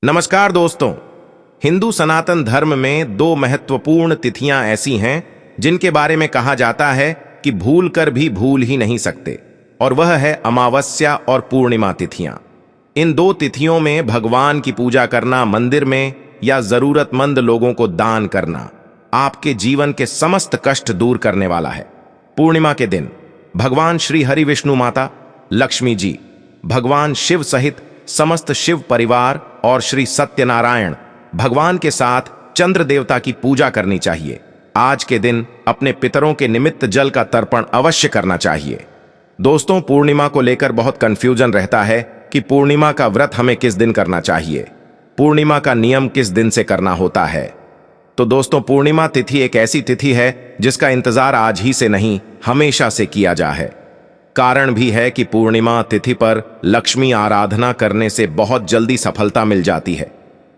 नमस्कार दोस्तों। हिंदू सनातन धर्म में दो महत्वपूर्ण तिथियां ऐसी हैं जिनके बारे में कहा जाता है कि भूल कर भी भूल ही नहीं सकते, और वह है अमावस्या और पूर्णिमा तिथियां। इन दो तिथियों में भगवान की पूजा करना, मंदिर में या जरूरतमंद लोगों को दान करना आपके जीवन के समस्त कष्ट दूर करने वाला है। पूर्णिमा के दिन भगवान श्री हरि विष्णु माता, लक्ष्मी जी, भगवान शिव सहित समस्त शिव परिवार और श्री सत्यनारायण भगवान के साथ चंद्र देवता की पूजा करनी चाहिए। आज के दिन अपने पितरों के निमित्त जल का तर्पण अवश्य करना चाहिए। दोस्तों, पूर्णिमा को लेकर बहुत कंफ्यूजन रहता है कि पूर्णिमा का व्रत हमें किस दिन करना चाहिए, पूर्णिमा का नियम किस दिन से करना होता है। तो दोस्तों, पूर्णिमा तिथि एक ऐसी तिथि है जिसका इंतजार आज ही से नहीं, हमेशा से किया जा है। कारण भी है कि पूर्णिमा तिथि पर लक्ष्मी आराधना करने से बहुत जल्दी सफलता मिल जाती है।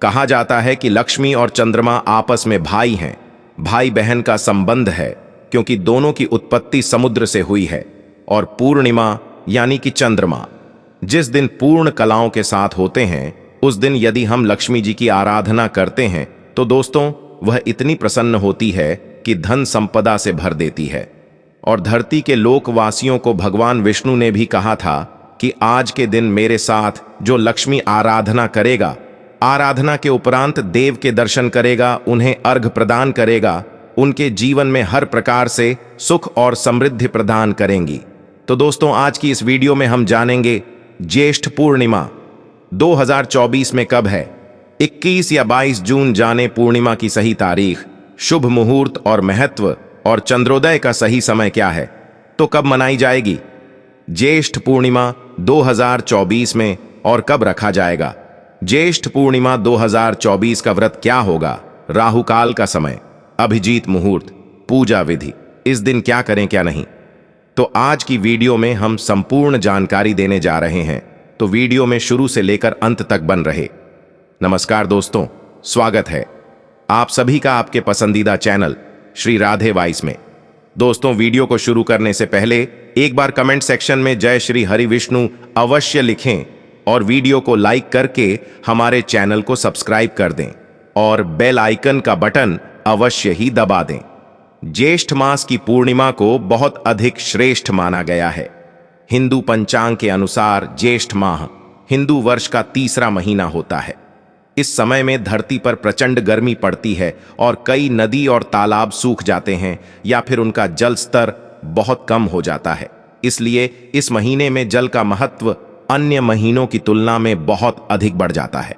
कहा जाता है कि लक्ष्मी और चंद्रमा आपस में भाई हैं, भाई बहन का संबंध है, क्योंकि दोनों की उत्पत्ति समुद्र से हुई है। और पूर्णिमा यानी कि चंद्रमा जिस दिन पूर्ण कलाओं के साथ होते हैं, उस दिन यदि हम लक्ष्मी जी की आराधना करते हैं तो दोस्तों वह इतनी प्रसन्न होती है कि धन संपदा से भर देती है। और धरती के लोकवासियों को भगवान विष्णु ने भी कहा था कि आज के दिन मेरे साथ जो लक्ष्मी आराधना करेगा, आराधना के उपरांत देव के दर्शन करेगा, उन्हें अर्घ प्रदान करेगा, उनके जीवन में हर प्रकार से सुख और समृद्धि प्रदान करेंगी। तो दोस्तों, आज की इस वीडियो में हम जानेंगे ज्येष्ठ पूर्णिमा 2024 में कब है। 21 या 22 जून जाने पूर्णिमा की सही तारीख, शुभ मुहूर्त और महत्व, और चंद्रोदय का सही समय क्या है, तो कब मनाई जाएगी ज्येष्ठ पूर्णिमा 2024 में, और कब रखा जाएगा ज्येष्ठ पूर्णिमा 2024 का व्रत क्या होगा, राहु काल का समय, अभिजीत मुहूर्त, पूजा विधि, इस दिन क्या करें क्या नहीं। तो आज की वीडियो में हम संपूर्ण जानकारी देने जा रहे हैं, तो वीडियो में शुरू से लेकर अंत तक बन रहे। नमस्कार दोस्तों, स्वागत है आप सभी का आपके पसंदीदा चैनल श्री राधे वाइस में। दोस्तों, वीडियो को शुरू करने से पहले एक बार कमेंट सेक्शन में जय श्री हरि विष्णु अवश्य लिखें, और वीडियो को लाइक करके हमारे चैनल को सब्सक्राइब कर दें और बेल आइकन का बटन अवश्य ही दबा दें। ज्येष्ठ मास की पूर्णिमा को बहुत अधिक श्रेष्ठ माना गया है। हिंदू पंचांग के अनुसार ज्येष्ठ माह हिंदू वर्ष का तीसरा महीना होता है। इस समय में धरती पर प्रचंड गर्मी पड़ती है और कई नदी और तालाब सूख जाते हैं या फिर उनका जल स्तर बहुत कम हो जाता है। इसलिए इस महीने में जल का महत्व अन्य महीनों की तुलना में बहुत अधिक बढ़ जाता है।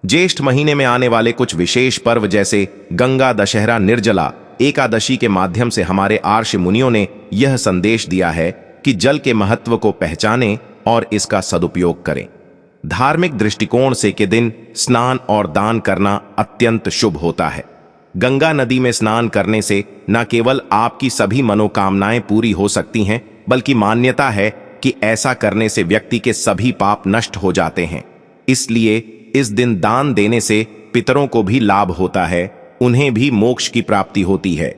ज्येष्ठ महीने में आने वाले कुछ विशेष पर्व जैसे गंगा दशहरा, निर्जला एकादशी के माध्यम से हमारे आर्ष मुनियों ने यह संदेश दिया है कि जल के महत्व को पहचानें और इसका सदुपयोग करें। धार्मिक दृष्टिकोण से के दिन स्नान और दान करना अत्यंत शुभ होता है। गंगा नदी में स्नान करने से न केवल आपकी सभी मनोकामनाएं पूरी हो सकती हैं, बल्कि मान्यता है कि ऐसा करने से व्यक्ति के सभी पाप नष्ट हो जाते हैं। इसलिए इस दिन दान देने से पितरों को भी लाभ होता है, उन्हें भी मोक्ष की प्राप्ति होती है।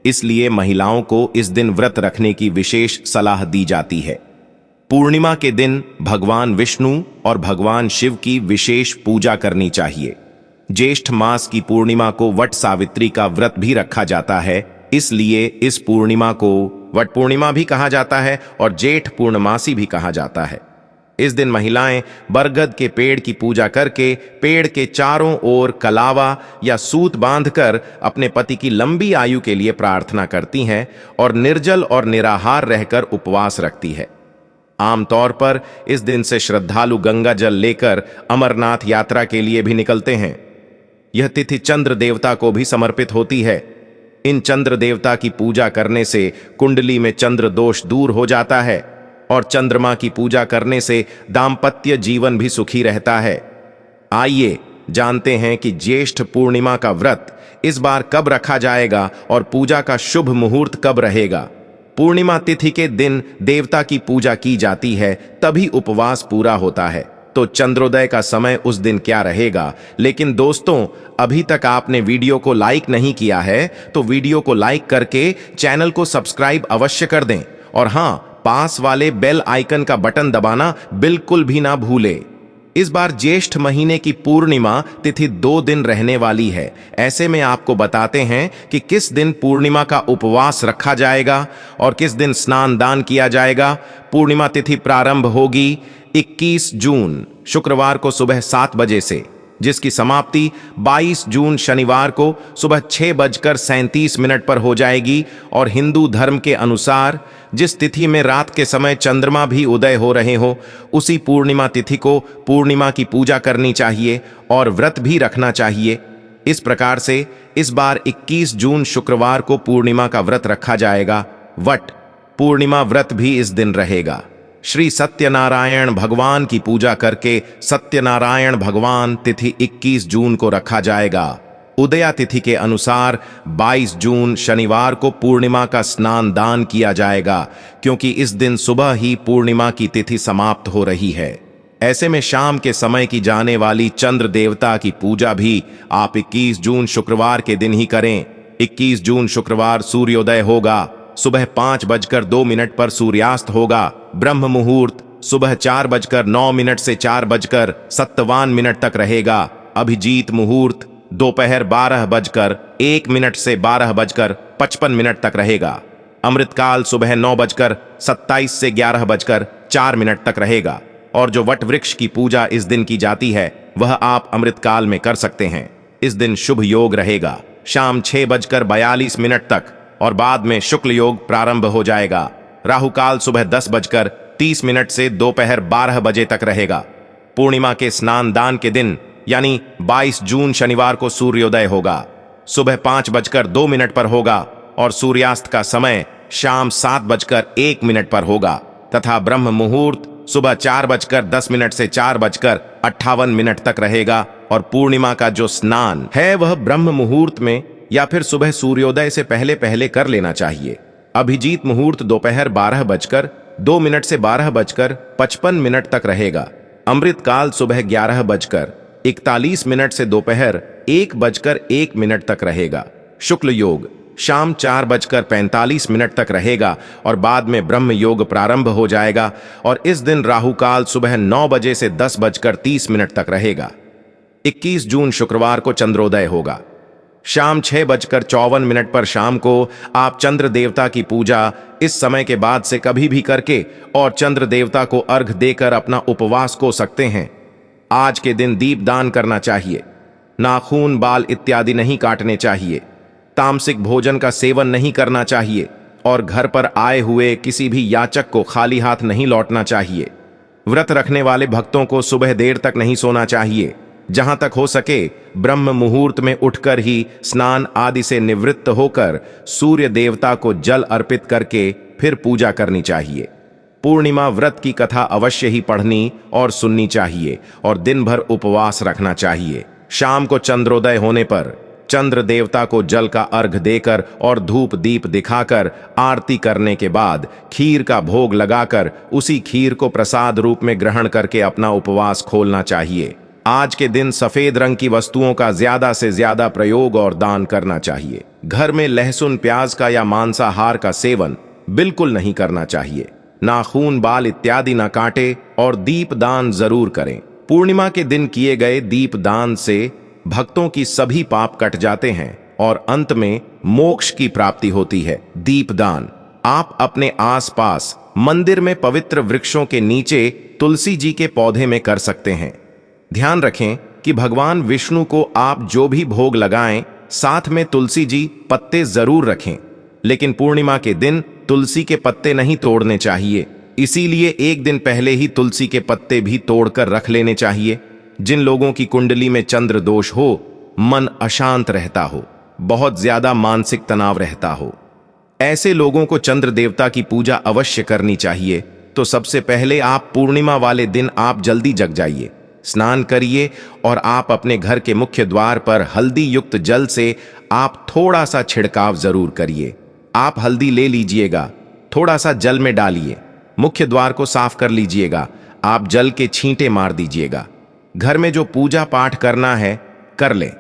इसलिए महिलाओं को इस दिन व्रत रखने की विशेष सलाह दी जाती है। पूर्णिमा के दिन भगवान विष्णु और भगवान शिव की विशेष पूजा करनी चाहिए। ज्येष्ठ मास की पूर्णिमा को वट सावित्री का व्रत भी रखा जाता है, इसलिए इस पूर्णिमा को वट पूर्णिमा भी कहा जाता है और जेठ पूर्णमासी भी कहा जाता है। इस दिन महिलाएं बरगद के पेड़ की पूजा करके पेड़ के चारों ओर कलावा या सूत बांधकर अपने पति की लंबी आयु के लिए प्रार्थना करती हैं और निर्जल और निराहार रहकर उपवास रखती है। आमतौर पर इस दिन से श्रद्धालु गंगा जल लेकर अमरनाथ यात्रा के लिए भी निकलते हैं। यह तिथि चंद्र देवता को भी समर्पित होती है। इन चंद्र देवता की पूजा करने से कुंडली में चंद्र दोष दूर हो जाता है और चंद्रमा की पूजा करने से दाम्पत्य जीवन भी सुखी रहता है। आइए जानते हैं कि ज्येष्ठ पूर्णिमा का व्रत इस बार कब रखा जाएगा और पूजा का शुभ मुहूर्त कब रहेगा। पूर्णिमा तिथि के दिन देवता की पूजा की जाती है, तभी उपवास पूरा होता है। तो चंद्रोदय का समय उस दिन क्या रहेगा। लेकिन दोस्तों, अभी तक आपने वीडियो को लाइक नहीं किया है तो वीडियो को लाइक करके चैनल को सब्सक्राइब अवश्य कर दें, और हां, पास वाले बेल आइकन का बटन दबाना बिल्कुल भी ना भूलें। इस बार ज्येष्ठ महीने की पूर्णिमा तिथि 2 दिन रहने वाली है। ऐसे में आपको बताते हैं कि किस दिन पूर्णिमा का उपवास रखा जाएगा और किस दिन स्नान दान किया जाएगा। पूर्णिमा तिथि प्रारंभ होगी 21 जून शुक्रवार को सुबह 7 बजे से, जिसकी समाप्ति 22 जून शनिवार को सुबह 6:37 पर हो जाएगी। और हिंदू धर्म के अनुसार जिस तिथि में रात के समय चंद्रमा भी उदय हो रहे हो, उसी पूर्णिमा तिथि को पूर्णिमा की पूजा करनी चाहिए और व्रत भी रखना चाहिए। इस प्रकार से इस बार 21 जून शुक्रवार को पूर्णिमा का व्रत रखा जाएगा। वट पूर्णिमा व्रत भी इस दिन रहेगा। श्री सत्यनारायण भगवान की पूजा करके सत्यनारायण भगवान तिथि 21 जून को रखा जाएगा। उदया तिथि के अनुसार 22 जून शनिवार को पूर्णिमा का स्नान दान किया जाएगा, क्योंकि इस दिन सुबह ही पूर्णिमा की तिथि समाप्त हो रही है। ऐसे में शाम के समय की जाने वाली चंद्र देवता की पूजा भी आप 21 जून शुक्रवार के दिन ही करें। 21 जून शुक्रवार सूर्योदय होगा, सुबह 5:02 पर सूर्यास्त होगा। ब्रह्म मुहूर्त सुबह 4:09 से 4:57 तक रहेगा। अभिजीत मुहूर्त दोपहर 12:01 से 12:55 तक रहेगा। अमृतकाल सुबह 9:27 से 11:04 तक रहेगा। और जो वट वृक्ष की पूजा इस दिन की जाती है, वह आप अमृतकाल में कर सकते हैं। इस दिन शुभ योग रहेगा शाम 6:42 तक और बाद में शुक्ल योग प्रारंभ हो जाएगा। राहुकाल सुबह 10:30 से दोपहर 12 बजे तक रहेगा। पूर्णिमा के स्नान दान के दिन यानी 22 जून शनिवार को सूर्योदय होगा, सुबह 5:02 पर होगा और सूर्यास्त का समय शाम 7:01 पर होगा तथा ब्रह्म मुहूर्त सुबह 4:10 से 4:58 तक रहेगा। और पूर्णिमा का जो स्नान है वह ब्रह्म मुहूर्त में या फिर सुबह सूर्योदय से पहले पहले कर लेना चाहिए। अभिजीत मुहूर्त दोपहर 12:02 से 12:55 तक रहेगा। अमृतकाल सुबह 11:41 से दोपहर 1:01 तक रहेगा। शुक्ल योग शाम 4:45 तक रहेगा और बाद में ब्रह्म योग प्रारंभ हो जाएगा। और इस दिन राहुकाल सुबह 9 बजे से 10:30 तक रहेगा। 21 जून शुक्रवार को चंद्रोदय होगा। शाम 6:54 पर शाम को आप चंद्र देवता की पूजा इस समय के बाद से कभी भी करके और चंद्र देवता को अर्घ देकर अपना उपवास को सकते हैं। आज के दिन दीप दान करना चाहिए। नाखून बाल इत्यादि नहीं काटने चाहिए। तामसिक भोजन का सेवन नहीं करना चाहिए और घर पर आए हुए किसी भी याचक को खाली हाथ नहीं लौटना चाहिए। व्रत रखने वाले भक्तों को सुबह देर तक नहीं सोना चाहिए। जहां तक हो सके ब्रह्म मुहूर्त में उठकर ही स्नान आदि से निवृत्त होकर सूर्य देवता को जल अर्पित करके फिर पूजा करनी चाहिए। पूर्णिमा व्रत की कथा अवश्य ही पढ़नी और सुननी चाहिए और दिन भर उपवास रखना चाहिए। शाम को चंद्रोदय होने पर चंद्र देवता को जल का अर्घ देकर और धूप दीप दिखाकर आरती करने के बाद खीर का भोग लगाकर उसी खीर को प्रसाद रूप में ग्रहण करके अपना उपवास खोलना चाहिए। आज के दिन सफेद रंग की वस्तुओं का ज्यादा से ज्यादा प्रयोग और दान करना चाहिए। घर में लहसुन प्याज का या मांसाहार का सेवन बिल्कुल नहीं करना चाहिए। नाखून बाल इत्यादि न काटे और दीप दान जरूर करें। पूर्णिमा के दिन किए गए दीप दान से भक्तों की सभी पाप कट जाते हैं और अंत में मोक्ष की प्राप्ति होती है। दीप दान आप अपने आसपास मंदिर में पवित्र वृक्षों के नीचे तुलसी जी के पौधे में कर सकते हैं। ध्यान रखें कि भगवान विष्णु को आप जो भी भोग लगाएं, साथ में तुलसी जी पत्ते जरूर रखें। लेकिन पूर्णिमा के दिन तुलसी के पत्ते नहीं तोड़ने चाहिए, इसीलिए एक दिन पहले ही तुलसी के पत्ते भी तोड़कर रख लेने चाहिए। जिन लोगों की कुंडली में चंद्र दोष हो, मन अशांत रहता हो, बहुत ज्यादा मानसिक तनाव रहता हो, ऐसे लोगों को चंद्र देवता की पूजा अवश्य करनी चाहिए। तो सबसे पहले आप पूर्णिमा वाले दिन आप जल्दी जग जाइए, स्नान करिए और आप अपने घर के मुख्य द्वार पर हल्दी युक्त जल से आप थोड़ा सा छिड़काव जरूर करिए। आप हल्दी ले लीजिएगा, थोड़ा सा जल में डालिए, मुख्य द्वार को साफ कर लीजिएगा। आप जल के छींटे मार दीजिएगा। घर में जो पूजा पाठ करना है कर ले।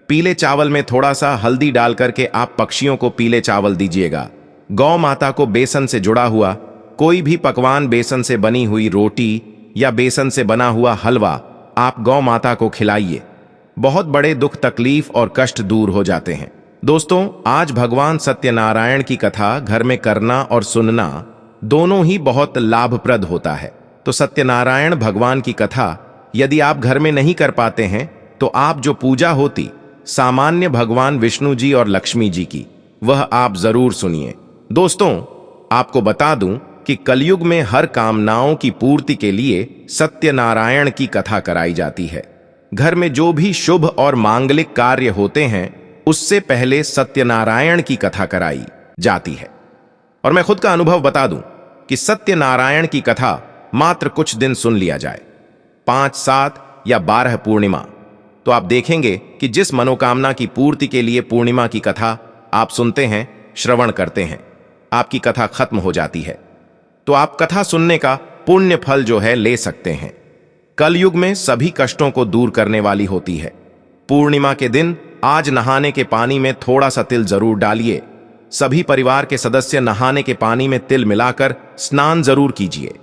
पीले चावल में थोड़ा सा हल्दी डाल करके आप पक्षियों को पीले चावल दीजिएगा। गौ माता को बेसन से जुड़ा हुआ कोई भी पकवान, बेसन से बनी हुई रोटी या बेसन से बना हुआ हलवा आप गौ माता को खिलाइए। बहुत बड़े दुख, तकलीफ और कष्ट दूर हो जाते हैं। दोस्तों, आज भगवान सत्यनारायण की कथा घर में करना और सुनना दोनों ही बहुत लाभप्रद होता है। तो सत्यनारायण भगवान की कथा यदि आप घर में नहीं कर पाते हैं तो आप जो पूजा होती सामान्य भगवान विष्णु जी और लक्ष्मी जी की, वह आप जरूर सुनिए। दोस्तों, आपको बता दूं कि कलयुग में हर कामनाओं की पूर्ति के लिए सत्यनारायण की कथा कराई जाती है। घर में जो भी शुभ और मांगलिक कार्य होते हैं उससे पहले सत्यनारायण की कथा कराई जाती है। और मैं खुद का अनुभव बता दूं कि सत्यनारायण की कथा मात्र कुछ दिन सुन लिया जाए, 5, 7 या 12 पूर्णिमा, तो आप देखेंगे कि जिस मनोकामना की पूर्ति के लिए पूर्णिमा की कथा आप सुनते हैं, श्रवण करते हैं, आपकी कथा खत्म हो जाती है। तो आप कथा सुनने का पुण्य फल जो है ले सकते हैं। कलयुग में सभी कष्टों को दूर करने वाली होती है। पूर्णिमा के दिन आज नहाने के पानी में थोड़ा सा तिल जरूर डालिए। सभी परिवार के सदस्य नहाने के पानी में तिल मिलाकर स्नान जरूर कीजिए।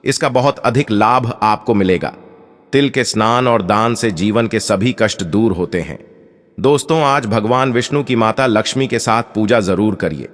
इसका बहुत अधिक लाभ आपको मिलेगा। तिल के स्नान और दान से जीवन के सभी कष्ट दूर होते हैं। दोस्तों, आज भगवान विष्णु की माता लक्ष्मी के साथ पूजा जरूर करिए।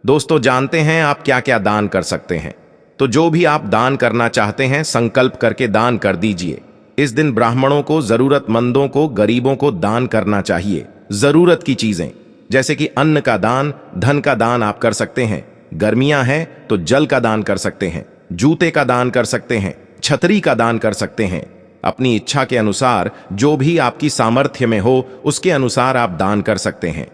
दोस्तों, जानते हैं आप क्या क्या दान कर सकते हैं? तो जो भी आप दान करना चाहते हैं संकल्प करके दान कर दीजिए। इस दिन ब्राह्मणों को, जरूरतमंदों को, गरीबों को दान करना चाहिए। जरूरत की चीजें जैसे कि अन्न का दान, धन का दान आप कर सकते हैं। गर्मियां हैं तो जल का दान कर सकते हैं, जूते का दान कर सकते हैं, छतरी का दान कर सकते हैं। अपनी इच्छा के अनुसार जो भी आपकी सामर्थ्य में हो उसके अनुसार आप दान कर सकते हैं।